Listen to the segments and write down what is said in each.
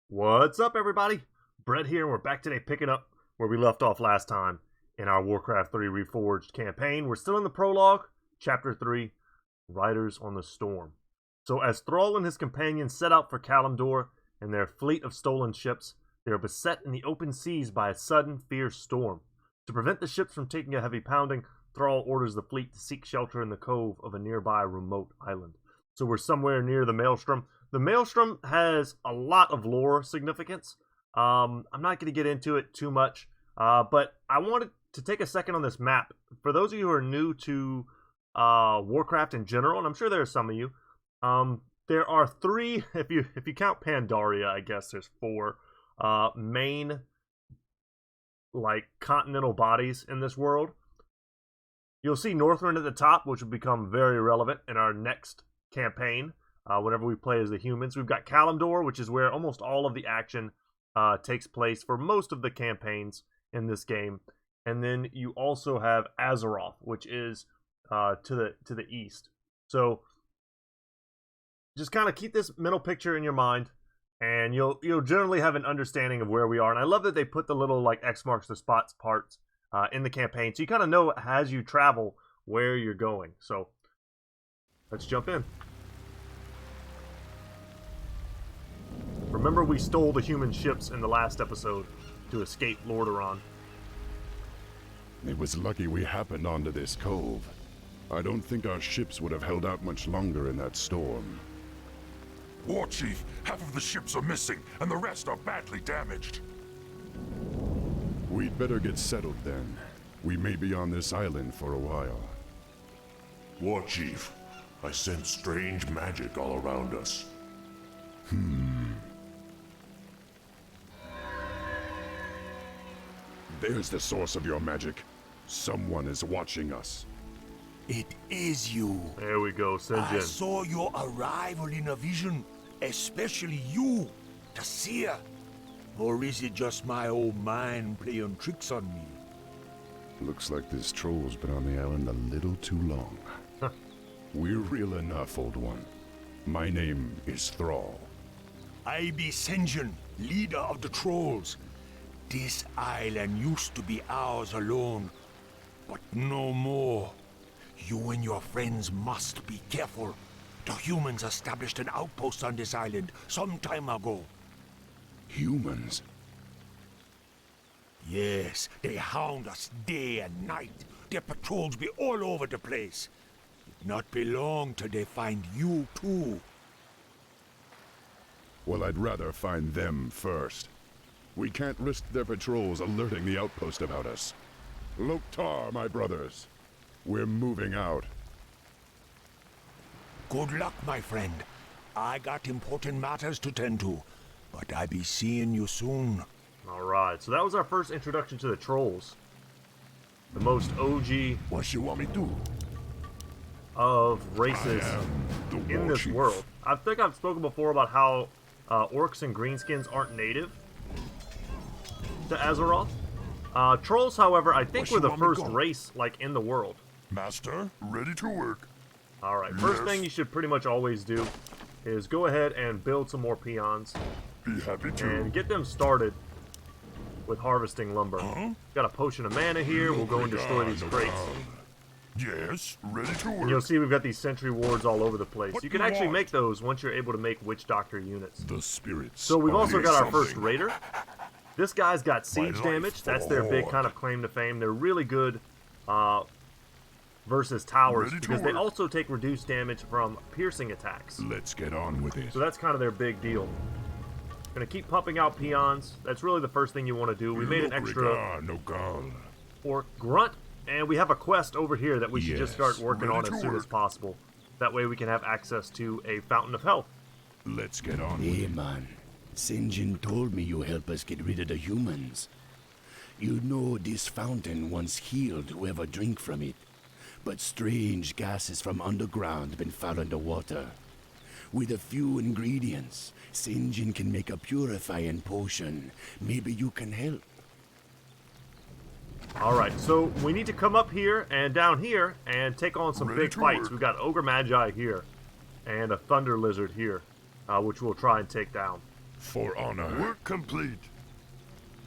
What's up, everybody? Brett here, and we're back today picking up where we left off last time in our Warcraft III Reforged campaign. We're still in the prologue, Chapter 3, Riders on the Storm. So as Thrall and his companions set out for Kalimdor and their fleet of stolen ships, they are beset in the open seas by a sudden, fierce storm. To prevent the ships from taking a heavy pounding, Thrall orders the fleet to seek shelter in the cove of a nearby remote island. So we're somewhere near the Maelstrom. The Maelstrom has a lot of lore significance. I'm not going to get into it too much, but I wanted to take a second on this map. For those of you who are new to Warcraft in general, and I'm sure there are some of you, there are three, if you count Pandaria, I guess there's four main continental bodies in this world. You'll see Northrend at the top, which will become very relevant in our next campaign. Whenever we play as the humans, we've got Kalimdor, which is where almost all of the action takes place for most of the campaigns in this game, and then you also have Azeroth, which is to the east. So just kind of keep this mental picture in your mind, and you'll generally have an understanding of where we are. And I love that they put the little X marks the spots parts in the campaign, so you kind of know as you travel where you're going. So let's jump in. Remember, we stole the human ships in the last episode to escape Lordaeron. It was lucky we happened onto this cove. I don't think our ships would have held out much longer in that storm. War Chief, half of the ships are missing, and the rest are badly damaged. We'd better get settled then. We may be on this island for a while. War Chief, I sense strange magic all around us. There's the source of your magic. Someone is watching us. It is you. There we go, I Sinjin. saw your arrival in a vision, especially you, the seer. Or is it just my old mind playing tricks on me? Looks like this troll's been on the island a little too long. We're real enough, old one. My name is Thrall. I be Sinjin, leader of the trolls. This island used to be ours alone, but no more. You and your friends must be careful. The humans established an outpost on this island some time ago. Humans? Yes, they hound us day and night. Their patrols be all over the place. Not be long till they find you too. Well, I'd rather find them first. We can't risk their patrols alerting the outpost about us. Loktar, my brothers. We're moving out. Good luck, my friend. I got important matters to tend to, but I be seeing you soon. Alright, so that was our first introduction to the trolls. The most OG What you want me to do? of races The in War this Chief. world. I think I've spoken before about how orcs and greenskins aren't native to Azeroth. Trolls, however, I think What were you the want me to first go? race in the world. Master, ready to work. Alright, first Yes. thing you should pretty much always do is go ahead and build some more peons Be happy to. and get them started with harvesting lumber. Got a potion of mana here, we'll go and destroy these crates. Yes, ready to And you'll work. see we've got these sentry wards all over the place. What You can do you actually want? make those once you're able to make witch doctor units. The spirits. So we've are also here got our first something. raider. This guy's got siege life damage. for That's the their big Horde. kind of claim to fame. They're really good versus towers Ready to because they work. also take reduced damage from piercing attacks. Let's get on with it. So that's kind of their big deal. Gonna keep pumping out peons. That's really the first thing you want to do. We made an extra Nogal. orc grunt, and we have a quest over here that we should just start Yes, working ready on to as soon as work. possible. That way we can have access to a fountain of health. Let's get on with Hey it. man, Sinjin told me you help us get rid of the humans. You know this fountain once healed whoever drink from it, but strange gases from underground been found in the water. With a few ingredients, Sinjin can make a purifying potion. Maybe you can help. Alright, so we need to come up here and down here and take on some Ready big to fights. work. We've got Ogre Magi here and a Thunder Lizard here, which we'll try and take down. For honor. Work complete.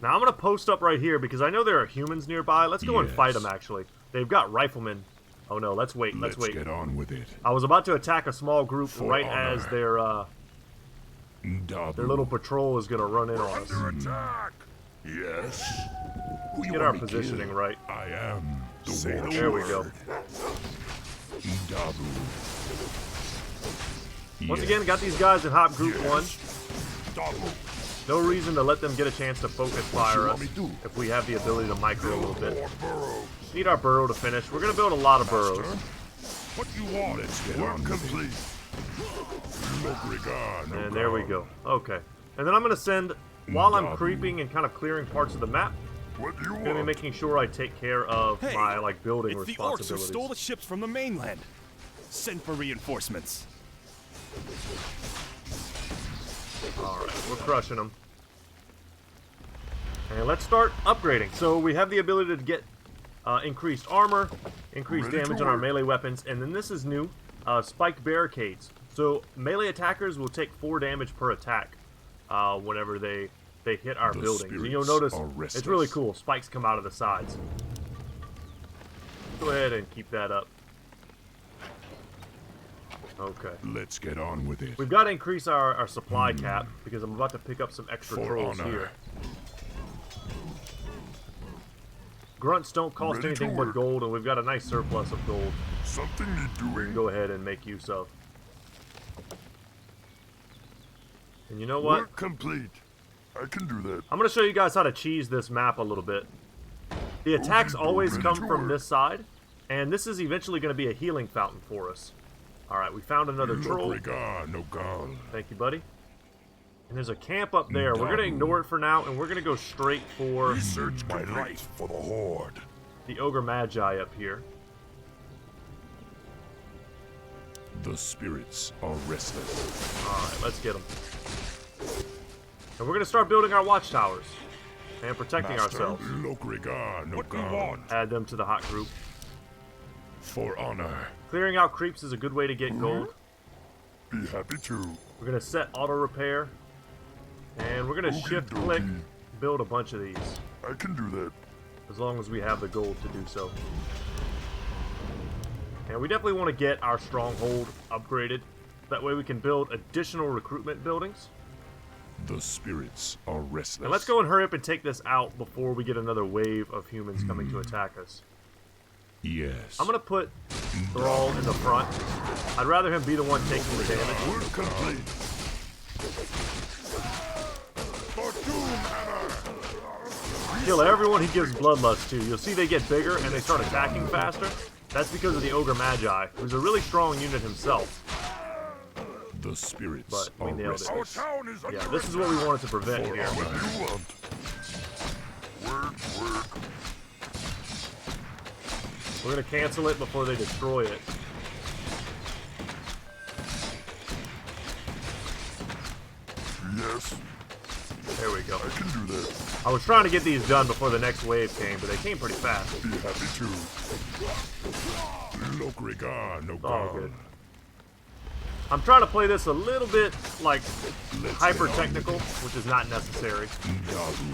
Now I'm going to post up right here because I know there are humans nearby. Let's go and fight Yes. them, actually. They've got riflemen. Oh no, let's wait. Let's wait. Get on with it. I was about to attack a small group For right honor. as their little patrol is going to run in on us. Under attack. Yes. Who you Get our want me positioning kill? right. I am the Say the warrior. There we go. Dabu. Once again, got these guys in hot group 1. Double. No reason to let them get a chance to focus fire us want me to do? if we have the ability to micro a little bit. More burrows. Need our burrow to finish. We're going to build a lot of burrows. What you want? Let's get Work on with it. complete. Logrigar, no And there we God. go. Okay. And then I'm going to send, while I'm Dabu. creeping and kind of clearing parts of the map, What do you I'm going to be want? making sure I take care of Hey, my like building It's the Orcs who responsibilities. stole the ships from the mainland. Send for reinforcements. Alright, we're crushing them. And let's start upgrading. So we have the ability to get increased armor, increased Ready to damage on our work. melee weapons, and then this is new, spiked barricades. So melee attackers will take 4 damage per attack whenever they hit our The buildings. And you'll spirits notice are it's restless. really cool. Spikes come out of the sides. Go ahead and keep that up. Okay. Let's get on with it. We've got to increase our supply cap because I'm about to pick up some extra For trolls honor. here. Grunts don't cost Ready to anything but work. gold, and we've got a nice surplus of gold Something need we can doing? go ahead and make use of. And you know what? Work complete. I can do that. I'm going to show you guys how to cheese this map a little bit. The attacks Okay, always ready come to from work. this side, and this is eventually going to be a healing fountain for us. Alright, we found another troll. Logrigar, no God. Thank you, buddy. And there's a camp up there. We're going to ignore it for now, and we're going to go straight for Research my life for the Horde. the Ogre Magi up here. The spirits are restless. Alright, let's get them. And we're going to start building our watchtowers and protecting ourselves. Logrigar, no What do you God. want? Add them to the hot group. For honor. Clearing out creeps is a good way to get gold. Be happy to. We're going to set auto repair. And we're going to Okie shift dokie. click, build a bunch of these. I can do that. As long as we have the gold to do so. And we definitely want to get our stronghold upgraded. That way we can build additional recruitment buildings. The spirits are restless. And let's go and hurry up and take this out before we get another wave of humans coming to attack us. Yes. I'm going to put Thrall in the front. I'd rather him be the one taking the damage. Work complete. For Doom Hammer. Kill everyone he gives bloodlust to. You'll see they get bigger and they start attacking faster. That's because of the Ogre Magi, who's a really strong unit himself. The spirits But we are nailed it. Our restless. town is under Yeah, this is what we wanted to prevent here. What do you want? Work. We're going to cancel it before they destroy it. Yes, There we go. I can do that. I was trying to get these done before the next wave came, but they came pretty fast. Be happy to. Logrigar, no All God. good. I'm trying to play this a little bit, like, Let's hyper get on technical, which is not necessary. Dabu.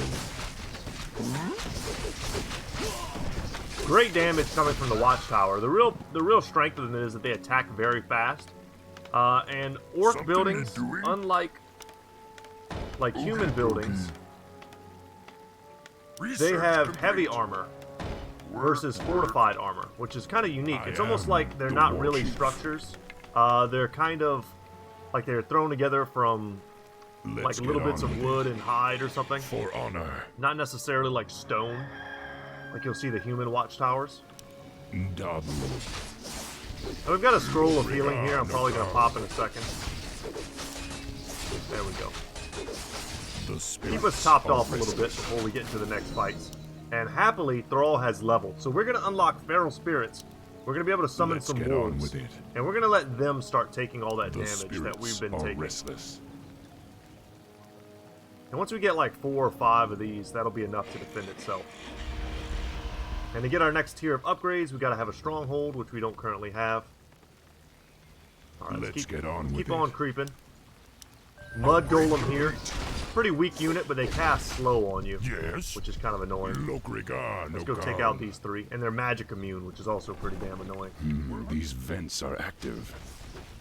Great damage coming from the watchtower. The real strength of them is that they attack very fast. And orc Something buildings, you're doing? unlike like human buildings, they have heavy armor versus fortified armor, which is kind of unique. It's almost like they're not really structures. They're kind of like they're thrown together from like little bits of wood and hide or something. For honor. Not necessarily like stone, like you'll see the human watchtowers. Dabu. And we've got a scroll of healing here. I'm probably going to pop in a second. There we go. The spirits Keep us topped are off a little bit restless. before we get to the next fights. And happily, Thrall has leveled. So we're going to unlock Feral Spirits. We're going to be able to summon Let's some get on wolves. with it. And we're going to let them start taking all that The damage spirits that we've been are taking. restless. And once we get like 4 or 5 of these, that'll be enough to defend itself. And to get our next tier of upgrades, we got to have a stronghold, which we don't currently have. All right, Let's keep, get on with keep it. on creeping. Mud Golem here. Pretty weak unit, but they cast slow on you, Yes. which is kind of annoying. Let's go take out these 3, and they're magic immune, which is also pretty damn annoying. These vents are active.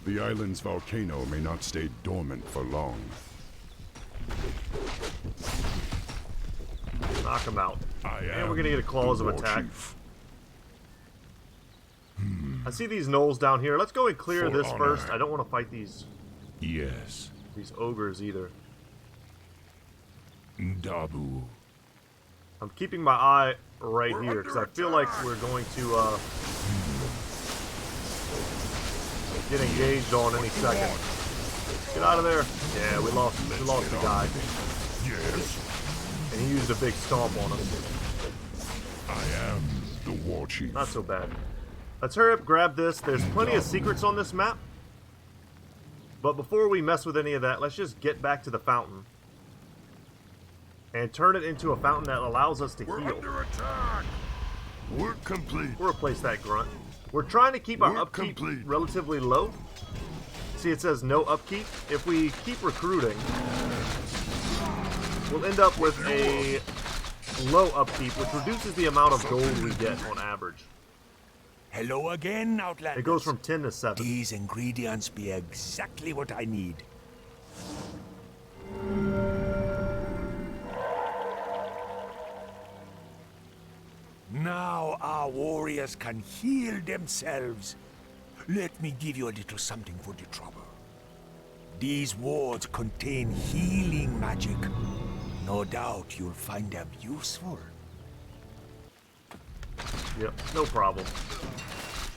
The island's volcano may not stay dormant for long. Knock them out. And we're gonna get a claws of attack. I see these gnolls down here. Let's go and clear For this honor. first. I don't want to fight these Yes. ogres either. Dabu. I'm keeping my eye right here because I feel like we're going to get engaged on any second. Get out of there! Yeah, we lost the guy, Yes. and he used a big stomp on us. I am the war chief. Not so bad. Let's hurry up, grab this. There's plenty of secrets on this map. But before we mess with any of that, let's just get back to the fountain. And turn it into a fountain that allows us to heal. attack. Work complete. We'll replace that grunt. We're trying to keep our Work upkeep complete. relatively low. See, it says no upkeep. If we keep recruiting, we'll end up with a low upkeep, which reduces the amount of gold we get on average. Hello again, Outlanders. It goes from 10 to 7. These ingredients be exactly what I need. Now our warriors can heal themselves. Let me give you a little something for the trouble. These wards contain healing magic. No doubt you'll find them useful. Yep, no problem.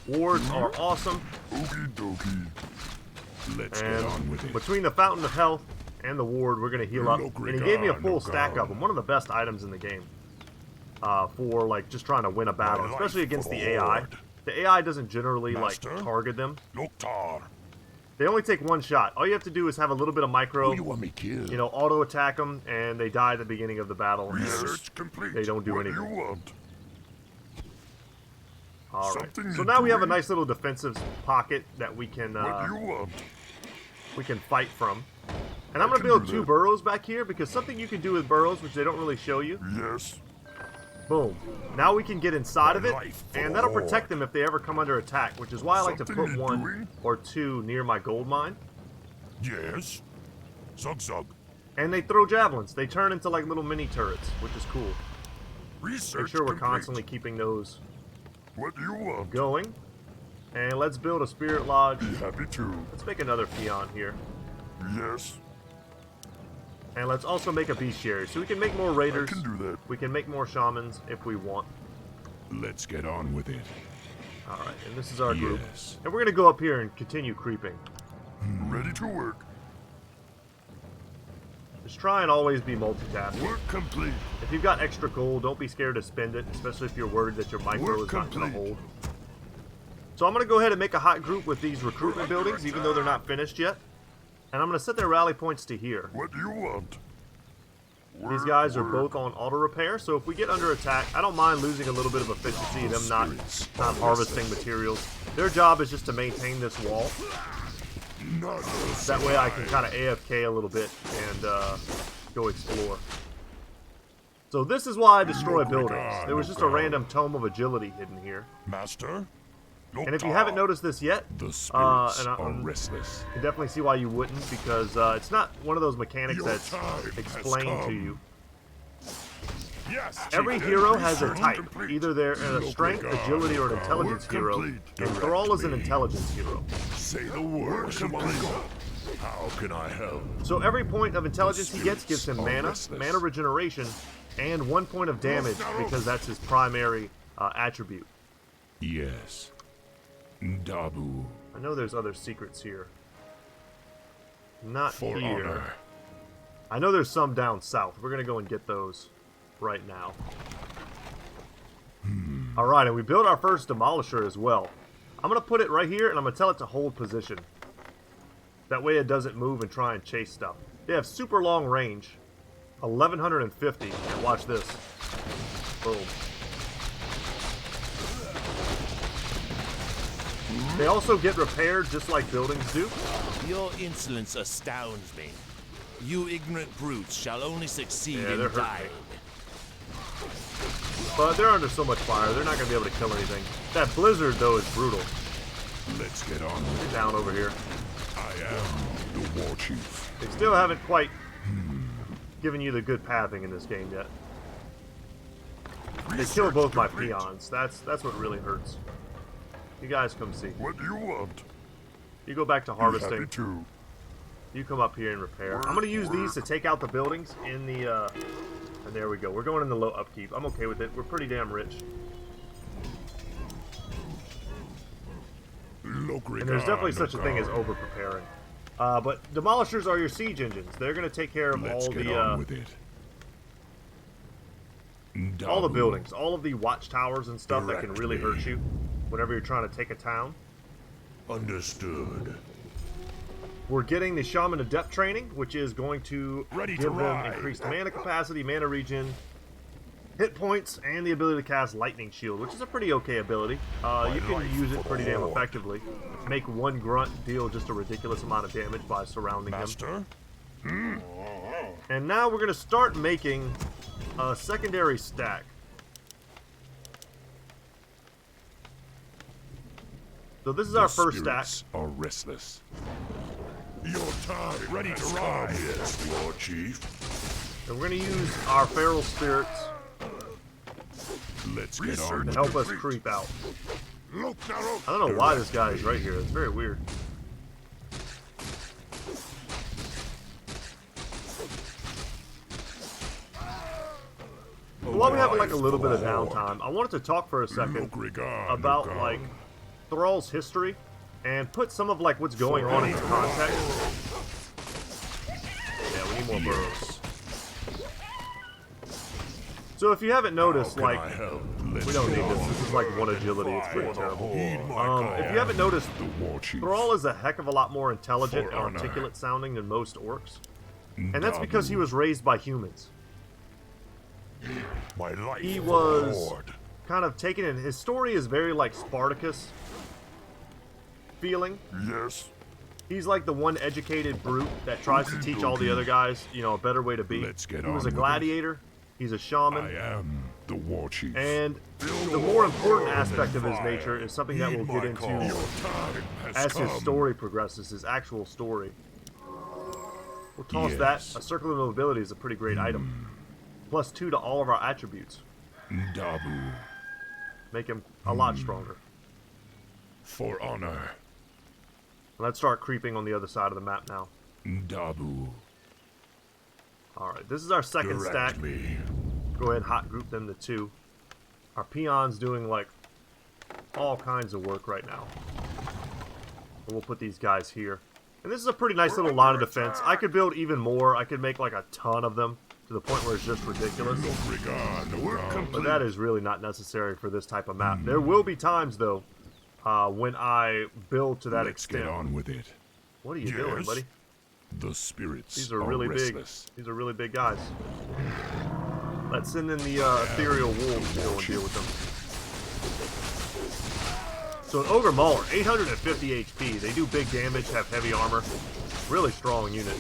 Wards are awesome. Okie dokie. Let's get on And with it. between the Fountain of Health and the Ward, we're going to heal up. And he gave me a full stack of them. One of the best items in the game. For, like, just trying to win a battle. Especially against the AI. The AI doesn't generally, like, Master? target them. Loktar. They only take one shot. All you have to do is have a little bit of micro, Who you want me killed? you know, auto attack them, and they die at the beginning of the battle. Research complete. They don't do what anything. do you want? Alright. Something So to now we have a do. nice little defensive pocket that we can What do you want? fight from. And I'm going to can build do 2 that. burrows back here, because something you can do with burrows, which they don't really show you. Yes. Boom. Now we can get inside of it, life for and the that'll Horde. protect them if they ever come under attack, which is why I like to Something put you're 1 doing? or 2 near my gold mine. Yes. Zug zug. And they throw javelins. They turn into like little mini turrets, which is cool. Research Make sure we're complete. constantly keeping those What do you want? going. And let's build a spirit lodge. Be happy to. Let's make another peon here. Yes. And let's also make a bestiary, so we can make more raiders. I can do that. We can make more shamans if we want. Let's get on with it. Alright, and this is our group. Yes. And we're going to go up here and continue creeping. Ready to work. Just try and always be multitasking. Work complete. If you've got extra gold, don't be scared to spend it, especially if you're worried that your micro Work is not going to complete. hold. So I'm going to go ahead and make a hot group with these recruitment buildings, even though they're not finished yet. And I'm going to set their rally points to here. What do you want? These guys are both on auto repair, so if we get under attack, I don't mind losing a little bit of efficiency, them not harvesting materials. Their job is just to maintain this wall. Not That way I can kind of AFK a little bit and go explore. So this is why I destroy buildings. There was just a random tome of agility hidden here. Master. And if you haven't noticed this yet, The spirits and are restless. you can definitely see why you wouldn't, because it's not one of those mechanics Your that's time has explained to come. you. Yes. Every Chief. hero has a Research type. complete. Either they're a strength, agility, or an intelligence Work hero. complete. And Thrall is an Direct me. intelligence hero. Say the word. How can I help? So every point of intelligence he gets gives him Spirits are mana, restless. mana regeneration, and 1 point of damage because that's his primary attribute. Yes. Dabu. I know there's other secrets here. Not For here. honor. I know there's some down south. We're going to go and get those right now. Alright, and we built our first demolisher as well. I'm going to put it right here, and I'm going to tell it to hold position. That way it doesn't move and try and chase stuff. They have super long range. 1150. And watch this. Boom. They also get repaired just like buildings do. Your insolence astounds me. You ignorant brutes shall only succeed Yeah, in they're hurting dying. But they're under so much fire, they're not going to be able to kill anything. That blizzard, though, is brutal. Let's get on. Get down over here. I am the war chief. They still haven't quite given you the good pathing in this game yet. They kill both my peons. That's what really hurts. You guys come see. What do you want? You go back to harvesting. Happy to. You come up here and repair. I'm going to use these to take out the buildings in the... and there we go. We're going in the low upkeep. I'm okay with it. We're pretty damn rich. And there's definitely such a thing as over-preparing. But demolishers are your siege engines. They're going to take care of all the buildings, all of the watchtowers and stuff that can really hurt you whenever you're trying to take a town. Understood. We're getting the Shaman Adept training, which is going to give them increased mana capacity, mana regen, hit points, and the ability to cast Lightning Shield, which is a pretty okay ability. You can use it pretty damn effectively. Make one grunt deal just a ridiculous amount of damage by surrounding them. And now we're going to start making a secondary stack. So this is our first stack. Are restless. Your time Ready to ride. Yes, War Chief. And we're going to use our feral spirits Let's get on. to help us creep out. Look, I don't know why this guy is right here. It's very weird. While we have like a little bit of downtime, I wanted to talk for a second about like Thrall's history and put some of like what's going on in context. Yeah, we need more burrows. So if you haven't noticed, like, we don't need this. This is like one agility. It's pretty terrible. If you haven't noticed, Thrall is a heck of a lot more intelligent and articulate sounding than most orcs. And that's because he was raised by humans. He was kind of taken in. His story is very like Spartacus feeling. Yes. He's like the one educated brute that tries to teach all the other guys, you know, a better way to be. He was a gladiator. He's a shaman. I am the war chief. And the more important aspect of his nature is something that we'll get into as his story progresses, his actual story. We'll toss that. A Circle of Mobility is a pretty great item. +2 to all of our attributes. Dabu. Make him a lot stronger. For honor. Let's start creeping on the other side of the map now. Dabu. Alright, this is our second stack. Go ahead and hot group them to 2. Our peon's doing like all kinds of work right now. And we'll put these guys here. And this is a pretty nice little line of defense. I could build even more. I could make like a ton of them to the point where it's just ridiculous. But that is really not necessary for this type of map. There will be times though when I build to that extent. Get on with it. What are you doing, buddy? The spirits These are really restless. big. These are really big guys. Let's send in the ethereal wolves to go and deal with them. So an ogre mauler, 850 HP. They do big damage, have heavy armor. Really strong unit.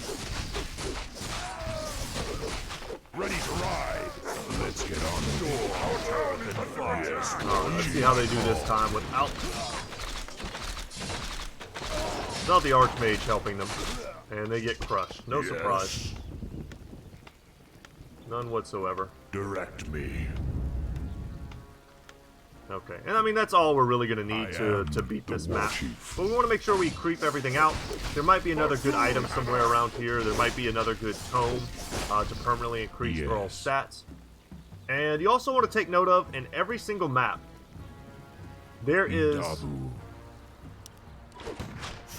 Ready to ride. Let's get on. Let's see how they do this time without the Archmage helping them. And they get crushed. No surprise. None whatsoever. Direct me. Okay, and I mean that's all we're really going to need to beat this map. But we want to make sure we creep everything out. There might be another good item somewhere around here. There might be another good tome to permanently increase Thrall's stats. And you also want to take note of, in every single map, there is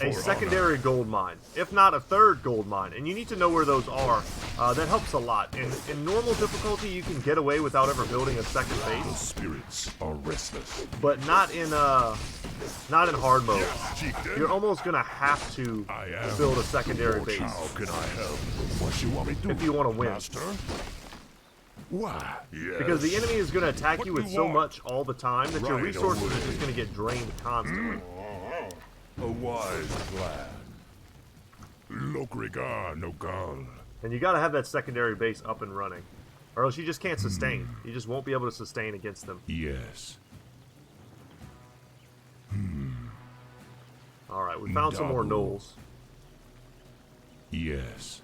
a secondary gold mine, if not a third gold mine, and you need to know where those are. That helps a lot. In normal difficulty, you can get away without ever building a second base. The spirits are restless. But not in hard mode. You're almost gonna have to build a secondary base. How can I help? What you want me to do? If you want to win. Master? Why? Yes. Because the enemy is gonna attack you with so much all the time that your resources are just gonna get drained constantly. A wise plan. Lokrigar Nogal. And you gotta have that secondary base up and running. Or else you just can't sustain. You just won't be able to sustain against them. Yes. Alright, we found some more gnolls. Yes.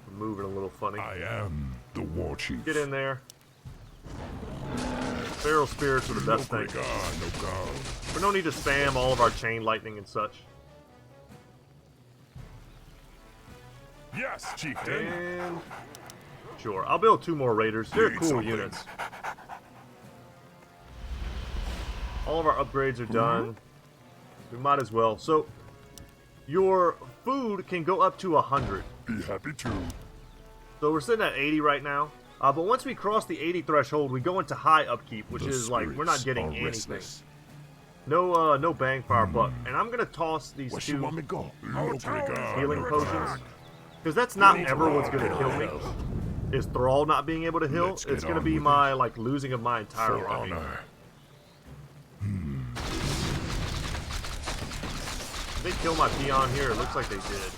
We're moving a little funny. I am the war chief. Get in there. Feral spirits are the best thing. We don't need to spam all of our chain lightning and such. Yes, chieftain. And sure, I'll build 2 more raiders. They're cool units. All of our upgrades are done. We might as well. So, your food can go up to 100. Be happy to. So we're sitting at 80 right now. But once we cross the 80 threshold, we go into high upkeep, which is like we're not getting anything. Restless. No bang for our buck. And I'm gonna toss these Where 2 you want me go? healing potions, because that's not ever what's gonna kill me. Is Thrall not being able to heal? It's gonna be my like losing of my entire For army. honor. Did they kill my peon here? It looks like they did.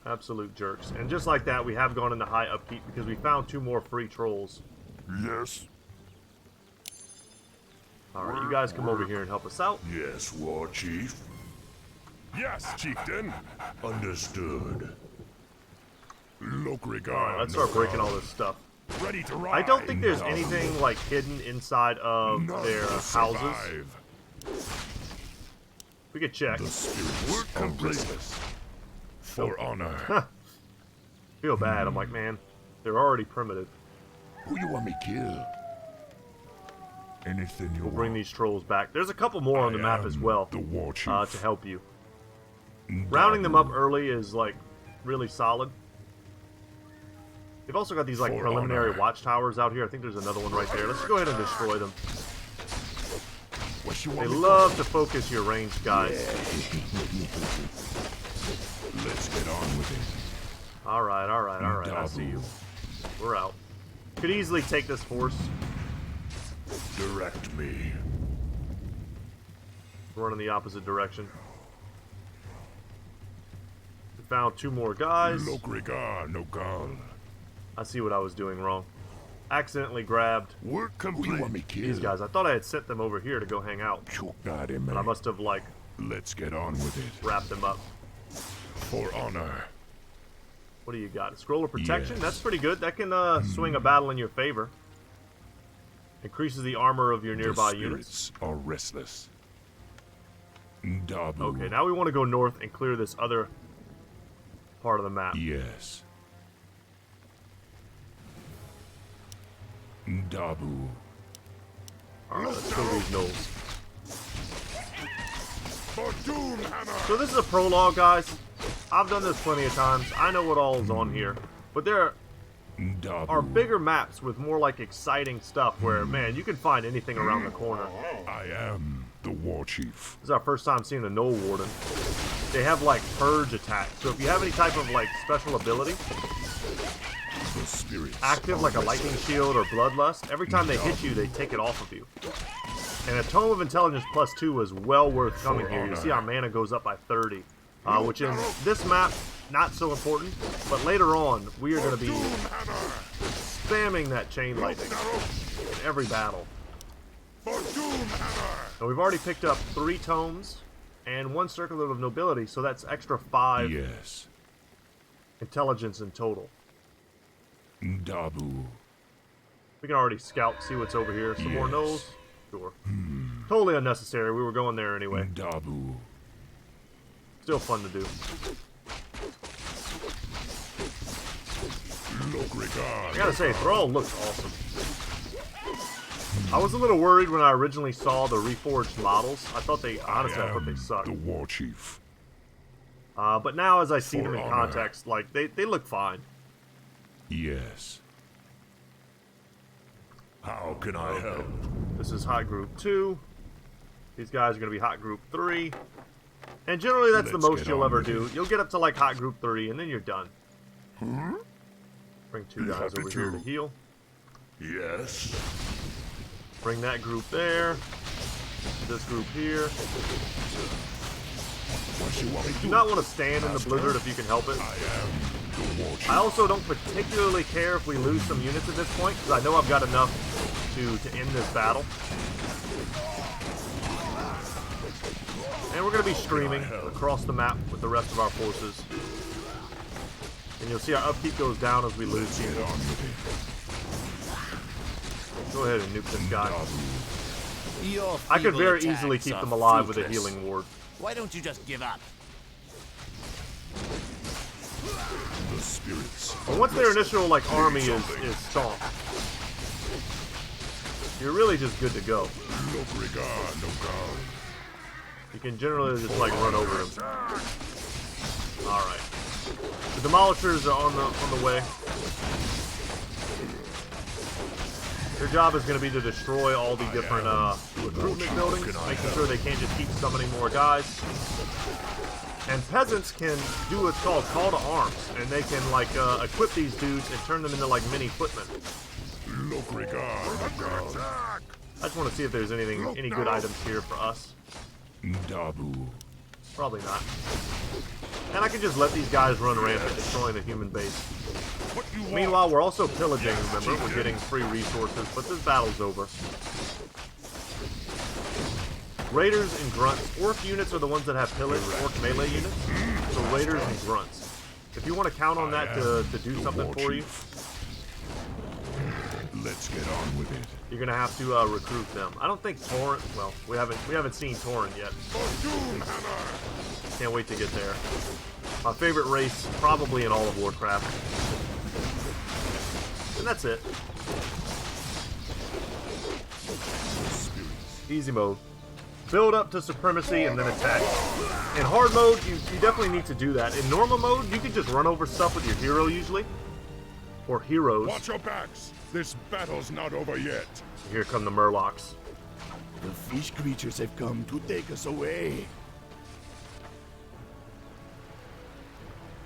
Absolute jerks. And just like that, we have gone into high upkeep because we found 2 more free trolls. Yes, Alright, you guys come over here and help us out. yes, War Chief. Yes, chieftain. Understood. Lokrigar. Alright, let's start breaking all this stuff. Ready to ride. I don't think there's anything like hidden inside of None their will houses. survive. We could check. The spirits are restless. For honor. Feel bad. I'm like, man, they're already primitive. Who you want me kill? Anything you We'll want. bring these trolls back. There's a couple more on the map as well The war chief. to help you. Rounding them up early is like really solid. They've also got these like For preliminary honor. watchtowers out here. I think there's another one right there. Let's go ahead and destroy them. What you They want me love to focus your ranged guys. Let's get on with it. Alright. I see you. We're out. Could easily take this force. Direct me. Run in the opposite direction. We found 2 more guys. Lokrigar no gal. I see what I was doing wrong. Accidentally grabbed Work complete. Who you want me kill? these guys. I thought I had sent them over here to go hang out. Got him, But I must have like Let's get on with it. wrapped them up. For honor. What do you got? A scroll of protection? Yes. That's pretty good. That can swing a battle in your favor. Increases the armor of your nearby the units. spirits are restless. Dabu. Okay, now we want to go north and clear this other part of the map. Yes. Dabu. Alright, let's kill these gnolls. For Doomhammer. So this is a prologue, guys. I've done this plenty of times. I know what all is on here. But there Dabu. are bigger maps with more like exciting stuff where, man, you can find anything around the corner. I am the war chief. This is our first time seeing a Gnoll Warden. They have like purge attacks. So if you have any type of like special ability The spirits active, are like a lightning restless. shield or bloodlust, every time they hit you, they take it off of you. And a Tome of Intelligence +2 is well worth coming here. You see our mana goes up by 30. Which in this map, not so important. But later on, we are going to be spamming that chain lightning in every battle. For Doomhammer. And we've already picked up 3 tomes and 1 circlet of nobility, so that's extra 5 Yes. intelligence in total. Dabu. We can already scout, see what's over here. Some more Yes. gnolls? Sure. Totally unnecessary. We were going there anyway. Dabu. Still fun to do. Lokrigar. I gotta say, Thrall looks awesome. I was a little worried when I originally saw the Reforged models. I thought they, honestly, I thought they sucked. The war chief. But now as I see For them in honor. context, like, they look fine. Yes. How can I help? This is Hot Group 2. These guys are going to be Hot Group 3. And generally that's the Let's most get you'll on ever with do. it. You'll get up to like Hot Group 3 and then you're done. Bring 2 Be guys happy over here to to. heal. Yes. Bring that group there. This group here. Do not want to stand in the blizzard if you can help it. I also don't particularly care if we lose some units at this point, because I know I've got enough to end this battle. And we're going to be streaming across the map with the rest of our forces. And you'll see our upkeep goes down as we lose people. Go ahead and nuke this guy. I could very easily keep them alive with a healing ward. Why don't you just give up? The spirits. But once their initial army is stomped, you're really just good to go. You can generally just run over them. Alright. The demolishers are on the way. Their job is going to be to destroy all the different recruitment buildings, making sure they can't just keep summoning more guys. And peasants can do what's called call to arms, and they can equip these dudes and turn them into mini footmen. I just want to see if there's any good items here for us. Probably not. And I can just let these guys run rampant, destroying the human base. Meanwhile, we're also pillaging, remember? We're getting free resources, but this battle's over. Raiders and grunts. Orc units are the ones that have pillage, orc melee units. So raiders and grunts. If you want to count on that to do something for you, let's get on with it. You're gonna have to recruit them. I don't think Torrent. Well, we haven't seen Torrent yet. Can't wait to get there. My favorite race, probably in all of Warcraft. And that's it. Easy mode. Build up to supremacy and then attack. In hard mode, you definitely need to do that. In normal mode, you can just run over stuff with your hero usually. Or heroes. Watch your backs! This battle's not over yet. Here come the Murlocs. The fish creatures have come to take us away.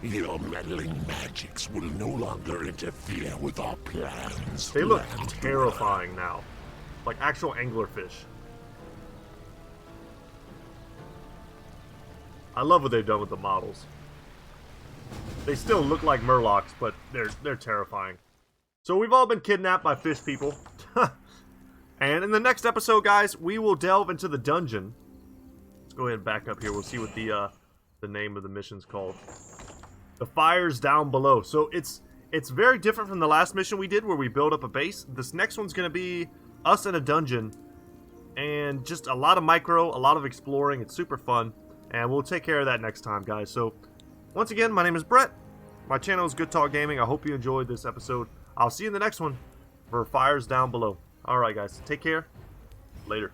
Your meddling magics will no longer interfere with our plans. They look terrifying now. Like actual anglerfish. I love what they've done with the models. They still look like Murlocs, but they're terrifying. So we've all been kidnapped by fish people. And in the next episode, guys, we will delve into the dungeon. Let's go ahead and back up here. We'll see what the name of the mission's called. The Fire's Down Below. So it's very different from the last mission we did where we build up a base. This next one's going to be us in a dungeon. And just a lot of micro, a lot of exploring. It's super fun. And we'll take care of that next time, guys. So, once again, my name is Brett. My channel is Good Talk Gaming. I hope you enjoyed this episode. I'll see you in the next one for Fires Down Below. Alright, guys. Take care. Later.